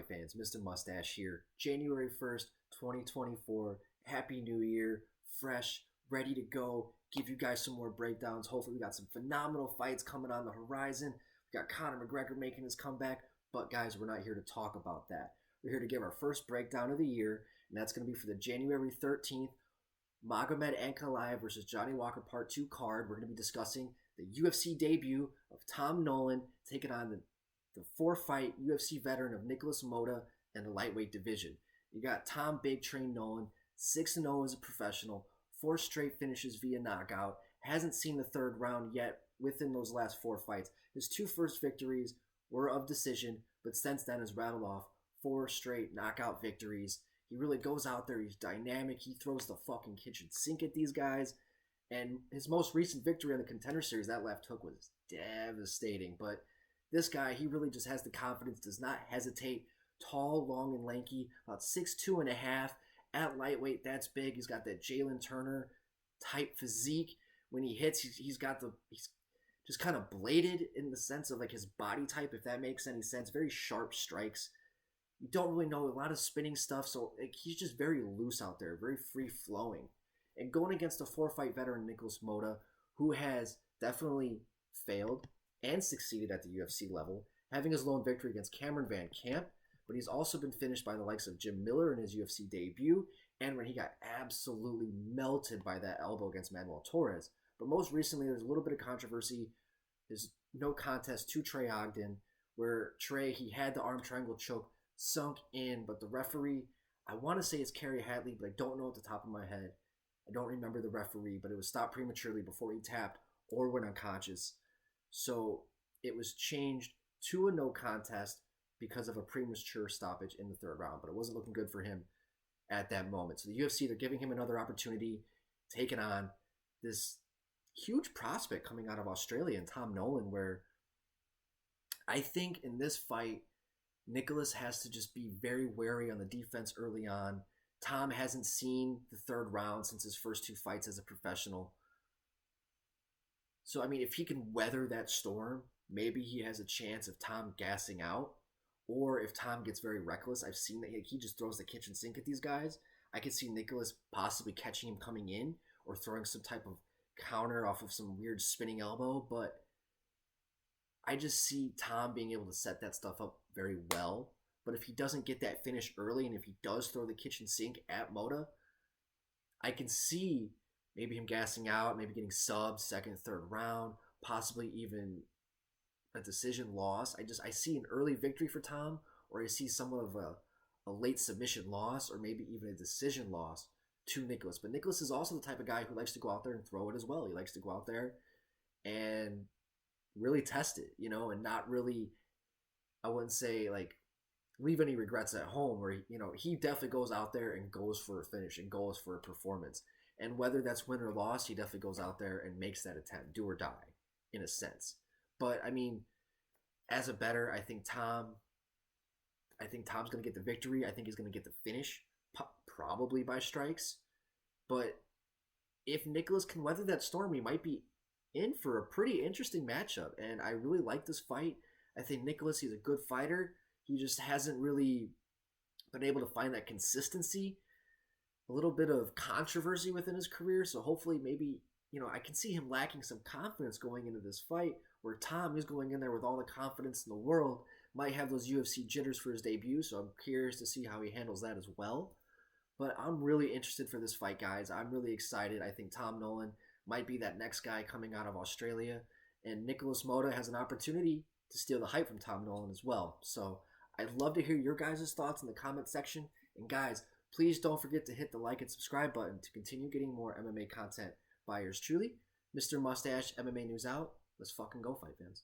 fight fans? Mr. Mustache here. January 1st, 2024. Happy New Year. Fresh, ready to go. Give you guys some more breakdowns. Hopefully we got some phenomenal fights coming on the horizon. We got Conor McGregor making his comeback. But guys, we're not here to talk about that. We're here to give our first breakdown of the year. And that's going to be for the January 13th Magomed Ankalaev versus Johnny Walker Part 2 card. We're going to be discussing the UFC debut of Tom Nolan taking on the four-fight UFC veteran of Nikolas Motta in the lightweight division. You got Tom Big Train Nolan, 6-0 as a professional, 4 straight finishes via knockout, hasn't seen the third round yet within those last 4 fights. His 2 first victories were of decision, but since then has rattled off 4 straight knockout victories. He really goes out there, he's dynamic, he throws the fucking kitchen sink at these guys. And his most recent victory on the Contender Series, that left hook was devastating. But this guy, he really just has the confidence, does not hesitate. Tall, long, and lanky, about 6'2 and a half. At lightweight, that's big. He's got that Jalen Turner type physique. When he hits, he's just kind of bladed in the sense of like his body type, if that makes any sense. Very sharp strikes. You don't really know a lot of spinning stuff, so like, he's just very loose out there, very free-flowing. And going against a 4-fight veteran, Nikolas Motta, who has definitely failed and succeeded at the UFC level, having his lone victory against Cameron Van Camp, but he's also been finished by the likes of Jim Miller in his UFC debut, and when he got absolutely melted by that elbow against Manuel Torres. But most recently, there's a little bit of controversy. His no contest to Trey Ogden, where Trey, he had the arm triangle choke sunk in, but the referee, I want to say it's Kerry Hatley, but I don't know at the top of my head. I don't remember the referee, but it was stopped prematurely before he tapped or went unconscious. So it was changed to a no contest because of a premature stoppage in the third round, but it wasn't looking good for him at that moment. So the UFC, they're giving him another opportunity, taking on this huge prospect coming out of Australia and Tom Nolan, where I think in this fight, Nikolas has to just be very wary on the defense early on. Tom hasn't seen the third round since his first 2 fights as a professional. So, I mean, if he can weather that storm, maybe he has a chance of Tom gassing out. Or if Tom gets very reckless, I've seen that he just throws the kitchen sink at these guys. I could see Nikolas possibly catching him coming in or throwing some type of counter off of some weird spinning elbow. But I just see Tom being able to set that stuff up very well. But if he doesn't get that finish early, and if he does throw the kitchen sink at Motta, I can see maybe him gassing out, maybe getting subbed second, third round, possibly even a decision loss. I see an early victory for Tom, or I see somewhat of a late submission loss, or maybe even a decision loss to Nikolas. But Nikolas is also the type of guy who likes to go out there and throw it as well. He likes to go out there and really test it, and not really, I wouldn't say like leave any regrets at home, where he definitely goes out there and goes for a finish and goes for a performance. And whether that's win or loss, he definitely goes out there and makes that attempt, do or die, in a sense. But I mean, as a bettor, I think Tom's going to get the victory. I think he's going to get the finish, probably by strikes. But if Nikolas can weather that storm, he might be in for a pretty interesting matchup. And I really like this fight. I think Nikolas, he's a good fighter. He just hasn't really been able to find that consistency. A little bit of controversy within his career. So hopefully maybe, I can see him lacking some confidence going into this fight, where Tom is going in there with all the confidence in the world, might have those UFC jitters for his debut. So I'm curious to see how he handles that as well. But I'm really interested for this fight, guys. I'm really excited. I think Tom Nolan might be that next guy coming out of Australia. And Nikolas Motta has an opportunity to steal the hype from Tom Nolan as well. So I'd love to hear your guys' thoughts in the comment section. And guys, please don't forget to hit the like and subscribe button to continue getting more MMA content by yours truly. Mr. Mustache, MMA News out. Let's fucking go, fight fans.